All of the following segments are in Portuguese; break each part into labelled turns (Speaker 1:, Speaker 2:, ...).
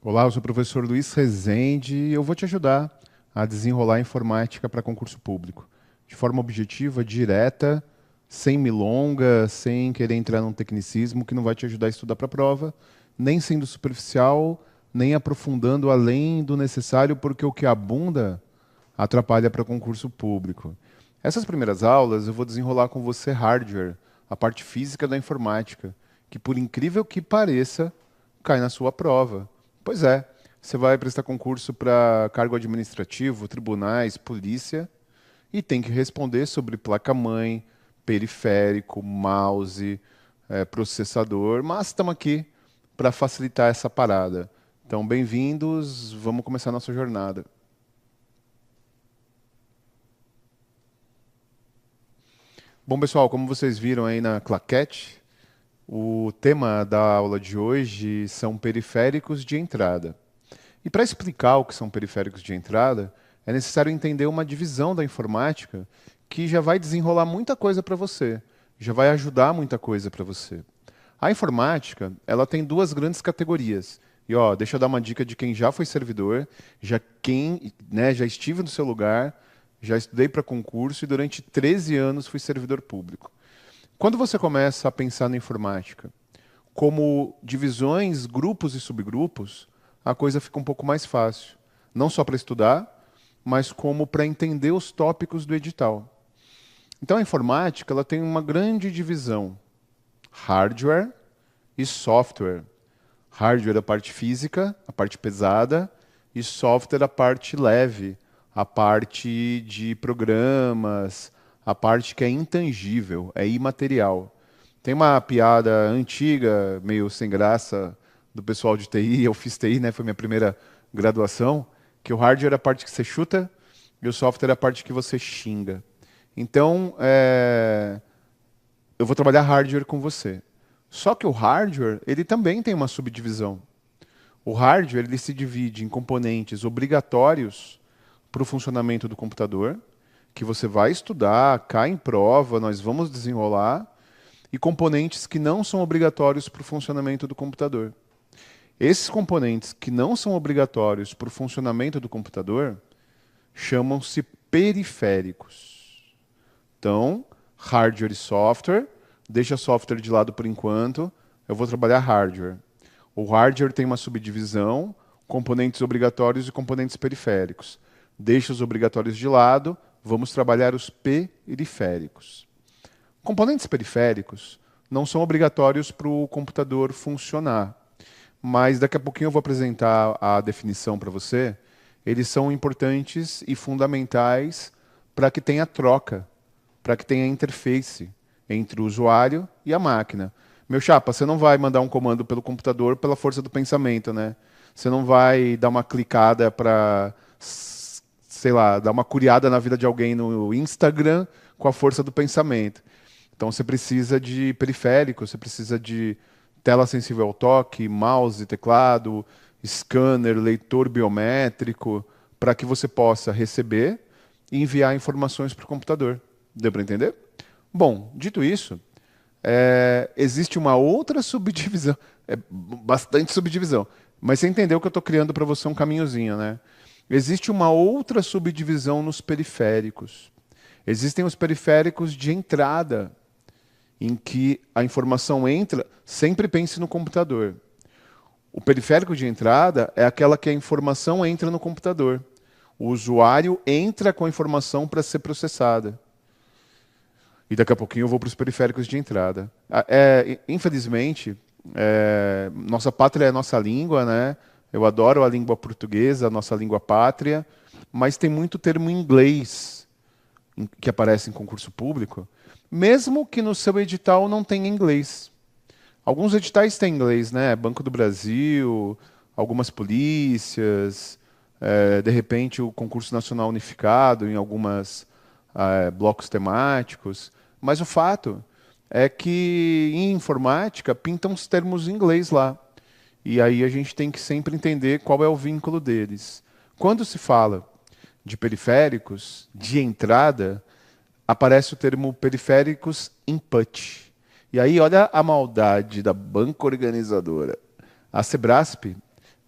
Speaker 1: Olá, eu sou o professor Luiz Rezende e eu vou te ajudar a desenrolar a informática para concurso público. De forma objetiva, direta, sem milonga, sem querer entrar num tecnicismo que não vai te ajudar a estudar para a prova, nem sendo superficial, nem aprofundando além do necessário, porque o que abunda atrapalha para concurso público. Essas primeiras aulas eu vou desenrolar com você hardware, a parte física da informática, que por incrível que pareça, cai na sua prova. Pois é, você vai prestar concurso para cargo administrativo, tribunais, polícia, e tem que responder sobre placa-mãe, periférico, mouse, processador, mas estamos aqui para facilitar essa parada. Então, bem-vindos, vamos começar nossa jornada. Bom, pessoal, como vocês viram aí na claquete, o tema da aula de hoje são periféricos de entrada. E para explicar o que são periféricos de entrada, é necessário entender uma divisão da informática que já vai desenrolar muita coisa para você, já vai ajudar muita coisa para você. A informática, ela tem duas grandes categorias. E ó, deixa eu dar uma dica de quem já foi servidor, já estive no seu lugar, já estudei para concurso e durante 13 anos fui servidor público. Quando você começa a pensar na informática como divisões, grupos e subgrupos, a coisa fica um pouco mais fácil. Não só para estudar, mas como para entender os tópicos do edital. Então a informática ela tem uma grande divisão: hardware e software. Hardware a parte física, a parte pesada, e software a parte leve, a parte de programas, a parte que é intangível, é imaterial. Tem uma piada antiga, meio sem graça, do pessoal de TI, eu fiz TI, né, foi minha primeira graduação, que o hardware é a parte que você chuta e o software é a parte que você xinga. Então, eu vou trabalhar hardware com você. Só que o hardware, ele também tem uma subdivisão. O hardware, ele se divide em componentes obrigatórios para o funcionamento do computador, que você vai estudar, cai em prova, nós vamos desenrolar, e componentes que não são obrigatórios para o funcionamento do computador. Esses componentes que não são obrigatórios para o funcionamento do computador chamam-se periféricos. Então, hardware e software, deixa software de lado por enquanto, eu vou trabalhar hardware. O hardware tem uma subdivisão, componentes obrigatórios e componentes periféricos. Deixa os obrigatórios de lado, vamos trabalhar os periféricos. Componentes periféricos não são obrigatórios para o computador funcionar, mas daqui a pouquinho eu vou apresentar a definição para você. Eles são importantes e fundamentais para que tenha troca, para que tenha interface entre o usuário e a máquina. Meu chapa, você não vai mandar um comando pelo computador pela força do pensamento, né? Você não vai dar uma clicada para, sei lá, dar uma curiada na vida de alguém no Instagram com a força do pensamento. Então você precisa de periféricos, você precisa de tela sensível ao toque, mouse, teclado, scanner, leitor biométrico, para que você possa receber e enviar informações para o computador. Deu para entender? Bom, dito isso, existe uma outra subdivisão, bastante subdivisão, mas você entendeu que eu estou criando para você um caminhozinho, né? Existe uma outra subdivisão nos periféricos. Existem os periféricos de entrada, em que a informação entra, sempre pense no computador. O periférico de entrada é aquela que a informação entra no computador. O usuário entra com a informação para ser processada. E daqui a pouquinho eu vou para os periféricos de entrada. Infelizmente, nossa pátria é a nossa língua, né? Eu adoro a língua portuguesa, a nossa língua pátria, mas tem muito termo em inglês que aparece em concurso público, mesmo que no seu edital não tenha inglês. Alguns editais têm inglês, né? Banco do Brasil, algumas polícias, de repente o concurso nacional unificado em algumas blocos temáticos. Mas o fato é que em informática pintam os termos em inglês lá. E aí a gente tem que sempre entender qual é o vínculo deles. Quando se fala de periféricos, de entrada, aparece o termo periféricos input. E aí olha a maldade da banca organizadora. A Sebrasp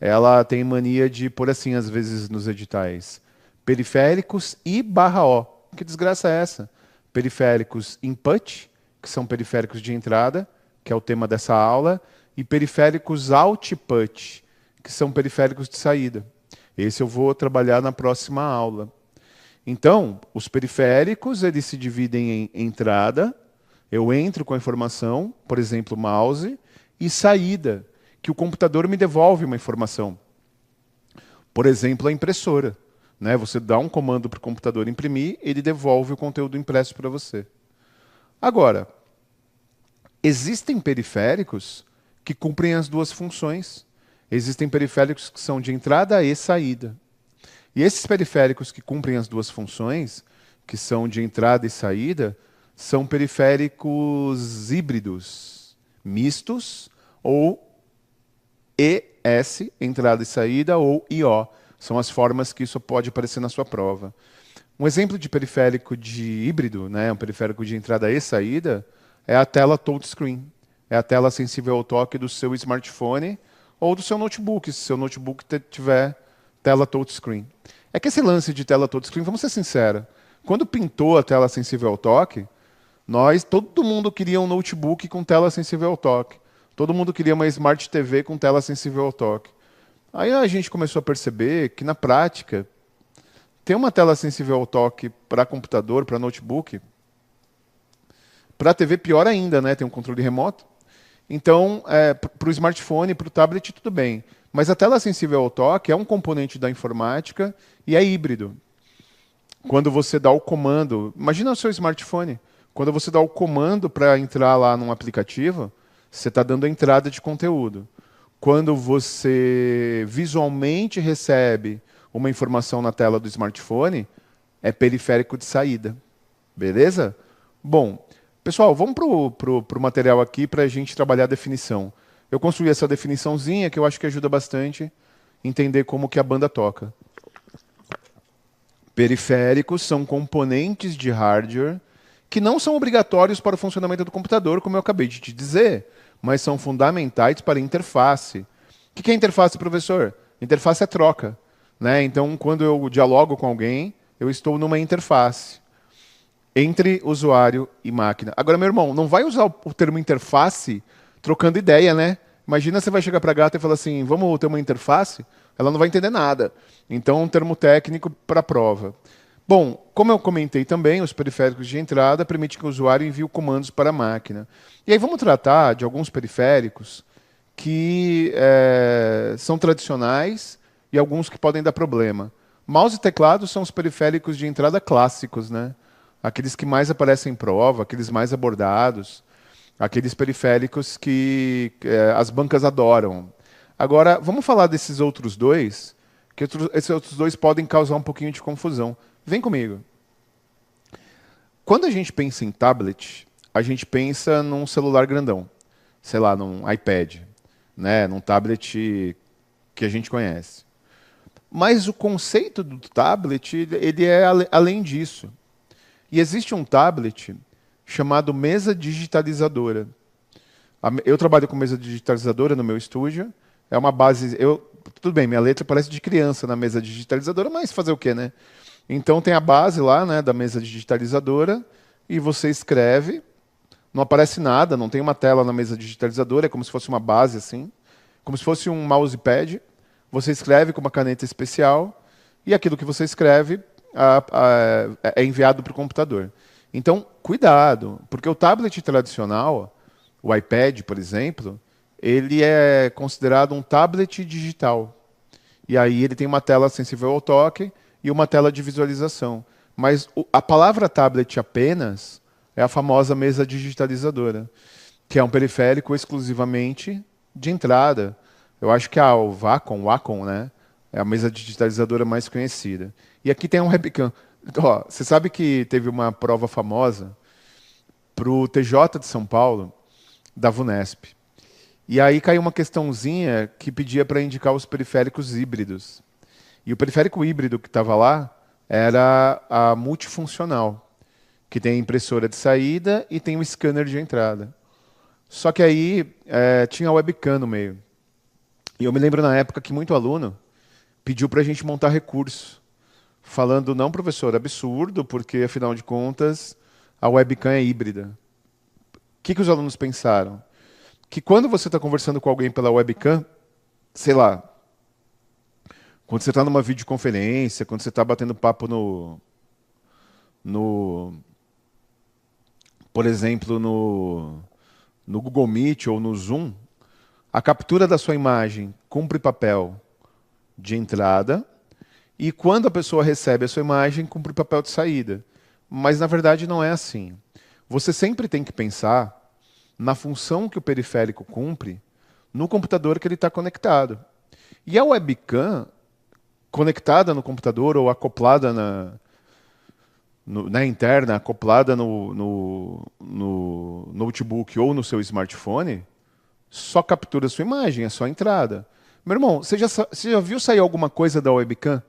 Speaker 1: ela tem mania de pôr assim, às vezes, nos editais. Periféricos e barra O. Que desgraça é essa? Periféricos input, que são periféricos de entrada, que é o tema dessa aula, e periféricos output, que são periféricos de saída. Esse eu vou trabalhar na próxima aula. Então, os periféricos, eles se dividem em entrada, eu entro com a informação, por exemplo, mouse, e saída, que o computador me devolve uma informação. Por exemplo, a impressora. Né? Você dá um comando para o computador imprimir, ele devolve o conteúdo impresso para você. Agora, existem periféricos que cumprem as duas funções. Existem periféricos que são de entrada e saída. E esses periféricos que cumprem as duas funções, que são de entrada e saída, são periféricos híbridos, mistos, ou ES, entrada e saída, ou IO. São as formas que isso pode aparecer na sua prova. Um exemplo de periférico de híbrido, né, um periférico de entrada e saída, é a tela touchscreen. É a tela sensível ao toque do seu smartphone ou do seu notebook, se seu notebook tiver tela touchscreen. É que esse lance de tela touchscreen, vamos ser sinceros, quando pintou a tela sensível ao toque, todo mundo queria um notebook com tela sensível ao toque. Todo mundo queria uma Smart TV com tela sensível ao toque. Aí a gente começou a perceber que, na prática, ter uma tela sensível ao toque para computador, para notebook, para TV pior ainda, né? Tem um controle remoto. Então, para o smartphone, para o tablet, tudo bem. Mas a tela sensível ao toque é um componente da informática e é híbrido. Quando você dá o comando, imagina o seu smartphone, quando você dá o comando para entrar lá num aplicativo, você está dando a entrada de conteúdo. Quando você visualmente recebe uma informação na tela do smartphone, é periférico de saída. Beleza? Bom, pessoal, vamos para o material aqui para a gente trabalhar a definição. Eu construí essa definiçãozinha que eu acho que ajuda bastante a entender como que a banda toca. Periféricos são componentes de hardware que não são obrigatórios para o funcionamento do computador, como eu acabei de te dizer, mas são fundamentais para a interface. O que é interface, professor? Interface é troca. Né? Então, quando eu dialogo com alguém, eu estou numa interface entre usuário e máquina. Agora, meu irmão, não vai usar o termo interface trocando ideia, né? Imagina você vai chegar para a gata e falar assim, vamos ter uma interface? Ela não vai entender nada. Então, um termo técnico para a prova. Bom, como eu comentei também, os periféricos de entrada permitem que o usuário envie comandos para a máquina. E aí vamos tratar de alguns periféricos que são tradicionais e alguns que podem dar problema. Mouse e teclado são os periféricos de entrada clássicos, né? Aqueles que mais aparecem em prova, aqueles mais abordados, aqueles periféricos que as bancas adoram. Agora, vamos falar desses outros dois, que esses outros dois podem causar um pouquinho de confusão. Vem comigo. Quando a gente pensa em tablet, a gente pensa num celular grandão, sei lá, num iPad, né, num tablet que a gente conhece. Mas o conceito do tablet, ele é além disso. E existe um tablet chamado mesa digitalizadora. Eu trabalho com mesa digitalizadora no meu estúdio. É uma base... tudo bem, minha letra parece de criança na mesa digitalizadora, mas fazer o quê, né? Então tem a base lá, né, da mesa digitalizadora e você escreve, não aparece nada, não tem uma tela na mesa digitalizadora, é como se fosse uma base assim, como se fosse um mousepad. Você escreve com uma caneta especial e aquilo que você escreve é enviado para o computador. Então, cuidado, porque o tablet tradicional, o iPad, por exemplo, ele é considerado um tablet digital. E aí ele tem uma tela sensível ao toque e uma tela de visualização. Mas a palavra tablet apenas é a famosa mesa digitalizadora, que é um periférico exclusivamente de entrada. Eu acho que o Wacom, né? É a mesa digitalizadora mais conhecida. E aqui tem um webcam. Ó, você sabe que teve uma prova famosa para o TJ de São Paulo, da VUNESP. E aí caiu uma questãozinha que pedia para indicar os periféricos híbridos. E o periférico híbrido que estava lá era a multifuncional, que tem a impressora de saída e tem o scanner de entrada. Só que aí tinha a webcam no meio. E eu me lembro na época que muito aluno pediu para a gente montar recurso, falando, não, professor, absurdo, porque afinal de contas a webcam é híbrida. O que os alunos pensaram? Que quando você está conversando com alguém pela webcam, sei lá, quando você está numa videoconferência, quando você está batendo papo no, por exemplo, no Google Meet ou no Zoom, a captura da sua imagem cumpre papel de entrada e quando a pessoa recebe a sua imagem, cumpre papel de saída. Mas na verdade não é assim. Você sempre tem que pensar na função que o periférico cumpre no computador que ele está conectado. E a webcam conectada no computador ou acoplada na interna, acoplada no notebook ou no seu smartphone, só captura a sua imagem, é só a entrada. Meu irmão, você já viu sair alguma coisa da webcam?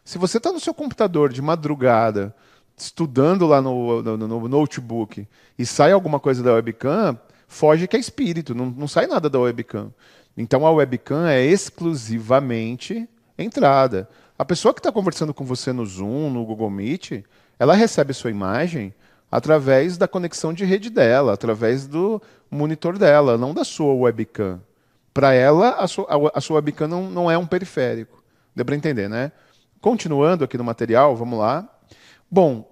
Speaker 1: Se você está no seu computador de madrugada, estudando lá no notebook, e sai alguma coisa da webcam, foge que é espírito, não sai nada da webcam. Então a webcam é exclusivamente entrada. A pessoa que está conversando com você no Zoom, no Google Meet, ela recebe sua imagem através da conexão de rede dela, através do monitor dela, não da sua webcam. Para ela, a sua webcam não é um periférico. Deu para entender, né? Continuando aqui no material, vamos lá. Bom,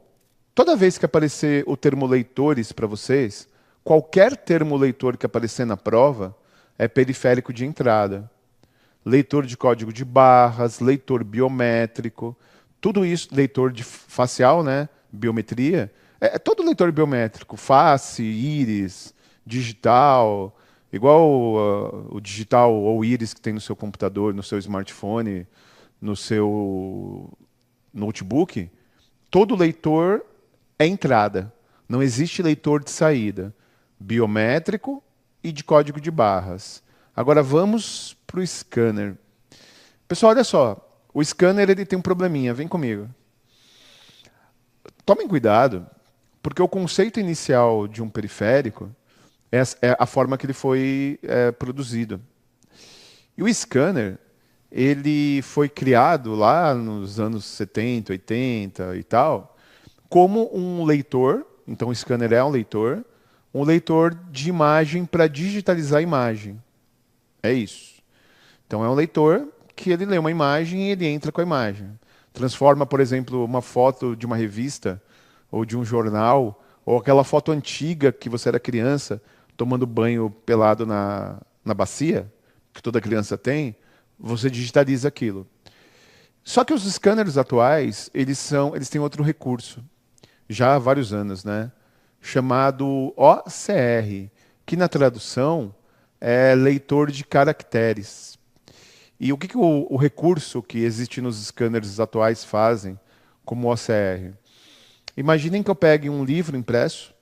Speaker 1: toda vez que aparecer o termo leitores para vocês, qualquer termo leitor que aparecer na prova é periférico de entrada. Leitor de código de barras, leitor biométrico, tudo isso, leitor de facial, né? Biometria, é todo leitor biométrico, face, íris, digital, igual o digital ou íris que tem no seu computador, no seu smartphone, no seu notebook, todo leitor é entrada. Não existe leitor de saída. Biométrico e de código de barras. Agora vamos para o scanner. Pessoal, olha só. O scanner ele tem um probleminha. Vem comigo. Tomem cuidado, porque o conceito inicial de um periférico é a forma que ele foi produzido. E o scanner, ele foi criado lá nos anos 70, 80 e tal, como um leitor, então o scanner é um leitor de imagem para digitalizar a imagem. É isso. Então é um leitor que ele lê uma imagem e ele entra com a imagem. Transforma, por exemplo, uma foto de uma revista ou de um jornal, ou aquela foto antiga que você era criança, tomando banho pelado na bacia, que toda criança tem, você digitaliza aquilo. Só que os scanners atuais, eles têm outro recurso, já há vários anos, né? Chamado OCR, que na tradução é leitor de caracteres. E o que o recurso que existe nos scanners atuais fazem como OCR? Imaginem que eu pegue um livro impresso,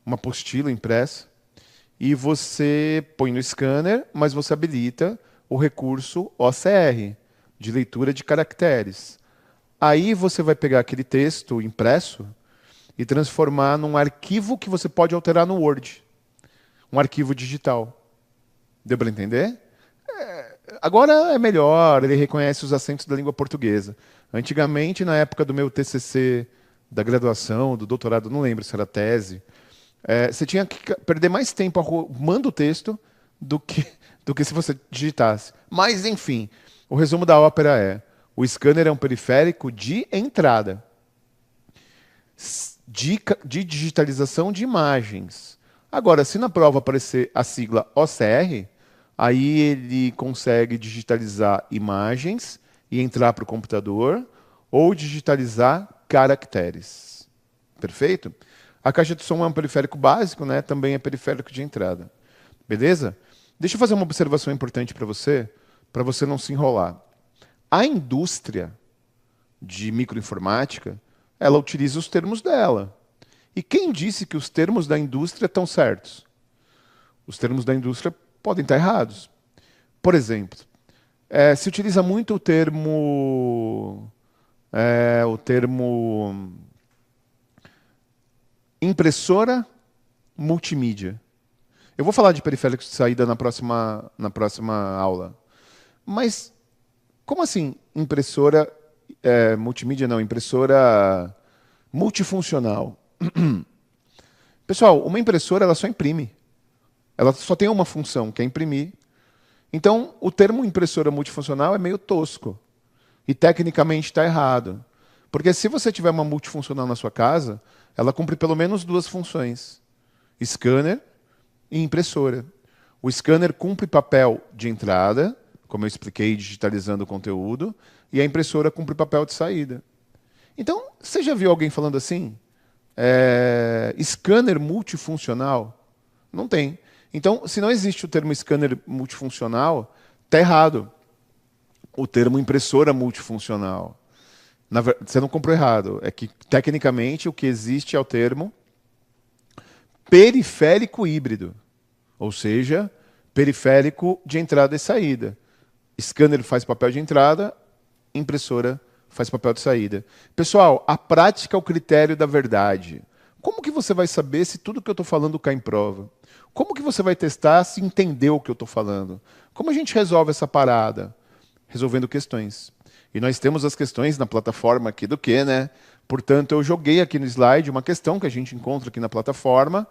Speaker 1: uma apostila impressa, e você põe no scanner, mas você habilita o recurso OCR, de leitura de caracteres. Aí você vai pegar aquele texto impresso e transformar num arquivo que você pode alterar no Word, um arquivo digital. Deu para entender? Agora é melhor, ele reconhece os acentos da língua portuguesa. Antigamente, na época do meu TCC, da graduação, do doutorado, não lembro se era tese, você tinha que perder mais tempo arrumando o texto do que, do que se você digitasse. Mas, enfim, o resumo da ópera é: o scanner é um periférico de entrada, de digitalização de imagens. Agora, se na prova aparecer a sigla OCR, aí ele consegue digitalizar imagens e entrar para o computador, ou digitalizar caracteres. Perfeito? A caixa de som é um periférico básico, né? Também é periférico de entrada. Beleza? Deixa eu fazer uma observação importante para você não se enrolar. A indústria de microinformática, ela utiliza os termos dela. E quem disse que os termos da indústria estão certos? Os termos da indústria podem estar errados. Por exemplo, se utiliza muito o termo impressora multimídia. Eu vou falar de periféricos de saída na próxima aula. Mas como assim impressora multimídia não, impressora multifuncional? Pessoal, uma impressora ela só imprime. Ela só tem uma função, que é imprimir. Então, o termo impressora multifuncional é meio tosco. E tecnicamente está errado. Porque se você tiver uma multifuncional na sua casa, ela cumpre pelo menos duas funções: scanner e impressora. O scanner cumpre papel de entrada, como eu expliquei, digitalizando o conteúdo, e a impressora cumpre papel de saída. Então, você já viu alguém falando assim? Scanner multifuncional? Não tem. Então, se não existe o termo scanner multifuncional, está errado. O termo impressora multifuncional. Você não comprou errado. É que, tecnicamente, o que existe é o termo periférico híbrido. Ou seja, periférico de entrada e saída. Scanner faz papel de entrada, impressora faz papel de saída. Pessoal, a prática é o critério da verdade. Como que você vai saber se tudo que eu estou falando cai em prova? Como que você vai testar se entendeu o que eu estou falando? Como a gente resolve essa parada? Resolvendo questões. E nós temos as questões na plataforma aqui do quê, né? Portanto, eu joguei aqui no slide uma questão que a gente encontra aqui na plataforma.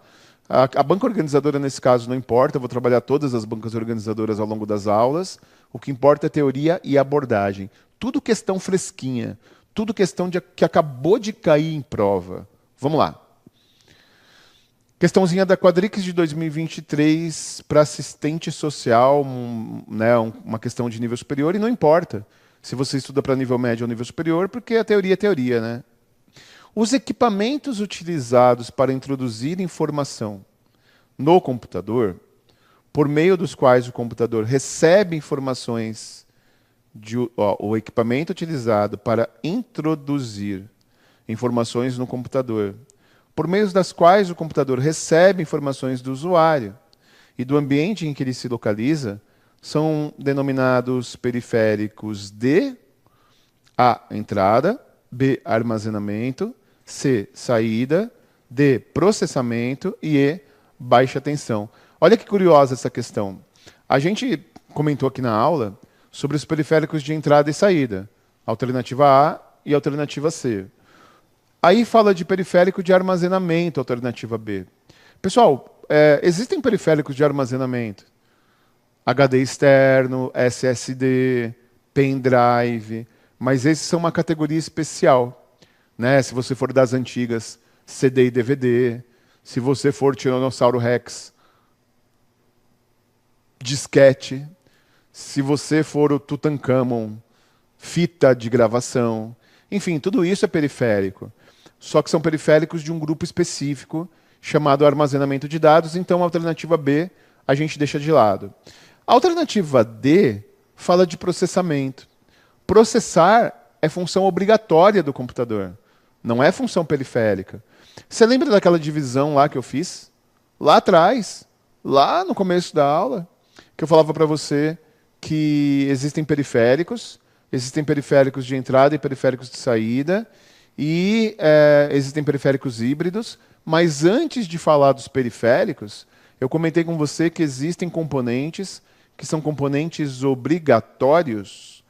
Speaker 1: A banca organizadora, nesse caso, não importa. Eu vou trabalhar todas as bancas organizadoras ao longo das aulas. O que importa é teoria e abordagem. Tudo questão fresquinha. Tudo questão que acabou de cair em prova. Vamos lá. Questãozinha da Quadrix de 2023 para assistente social, né, uma questão de nível superior, e não importa se você estuda para nível médio ou nível superior, porque a teoria é teoria, né? Os equipamentos utilizados para introduzir informação no computador, por meio dos quais o computador recebe informações, o equipamento utilizado para introduzir informações no computador, por meio das quais o computador recebe informações do usuário e do ambiente em que ele se localiza, são denominados periféricos de A, entrada, B, armazenamento, C, saída, D, processamento e E, baixa tensão. Olha que curiosa essa questão. A gente comentou aqui na aula sobre os periféricos de entrada e saída, alternativa A e alternativa C. Aí fala de periférico de armazenamento, alternativa B. Pessoal, existem periféricos de armazenamento. HD externo, SSD, pendrive, mas esses são uma categoria especial. Né? Se você for das antigas, CD e DVD. Se você for Tiranossauro Rex, disquete. Se você for o Tutankhamon, fita de gravação. Enfim, tudo isso é periférico. Só que são periféricos de um grupo específico, chamado armazenamento de dados, então a alternativa B a gente deixa de lado. A alternativa D fala de processamento. Processar é função obrigatória do computador, não é função periférica. Você lembra daquela divisão lá que eu fiz? Lá atrás, lá no começo da aula, que eu falava para você que existem periféricos de entrada e periféricos de saída, e existem periféricos híbridos, mas antes de falar dos periféricos, eu comentei com você que existem componentes que são componentes obrigatórios.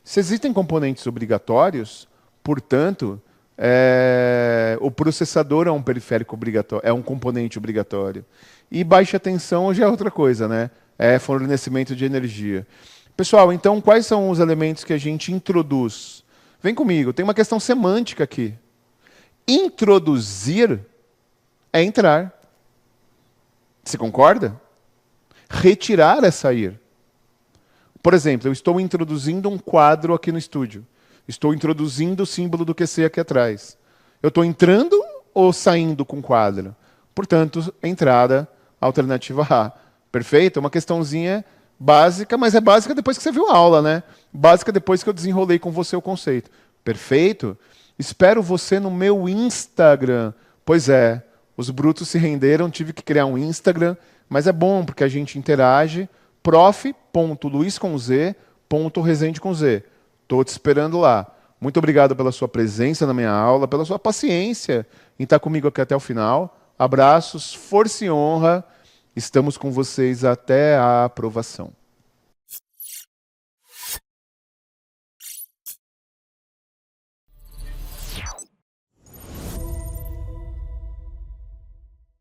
Speaker 1: Se existem componentes obrigatórios, portanto, o processador é um periférico obrigatório, é um componente obrigatório. E baixa tensão já é outra coisa, né? É fornecimento de energia. Pessoal, então quais são os elementos que a gente introduz? Vem comigo, tem uma questão semântica aqui. Introduzir é entrar. Você concorda? Retirar é sair. Por exemplo, eu estou introduzindo um quadro aqui no estúdio. Estou introduzindo o símbolo do QC aqui atrás. Eu estou entrando ou saindo com o quadro? Portanto, entrada, alternativa A. Perfeito? É uma questãozinha básica, mas é básica depois que você viu a aula, né? Básica depois que eu desenrolei com você o conceito. Perfeito? Espero você no meu Instagram. Pois é, os brutos se renderam, tive que criar um Instagram, mas é bom porque a gente interage. prof.luiz.resende. Estou te esperando lá. Muito obrigado pela sua presença na minha aula, pela sua paciência em estar comigo aqui até o final. Abraços, força e honra. Estamos com vocês até a aprovação.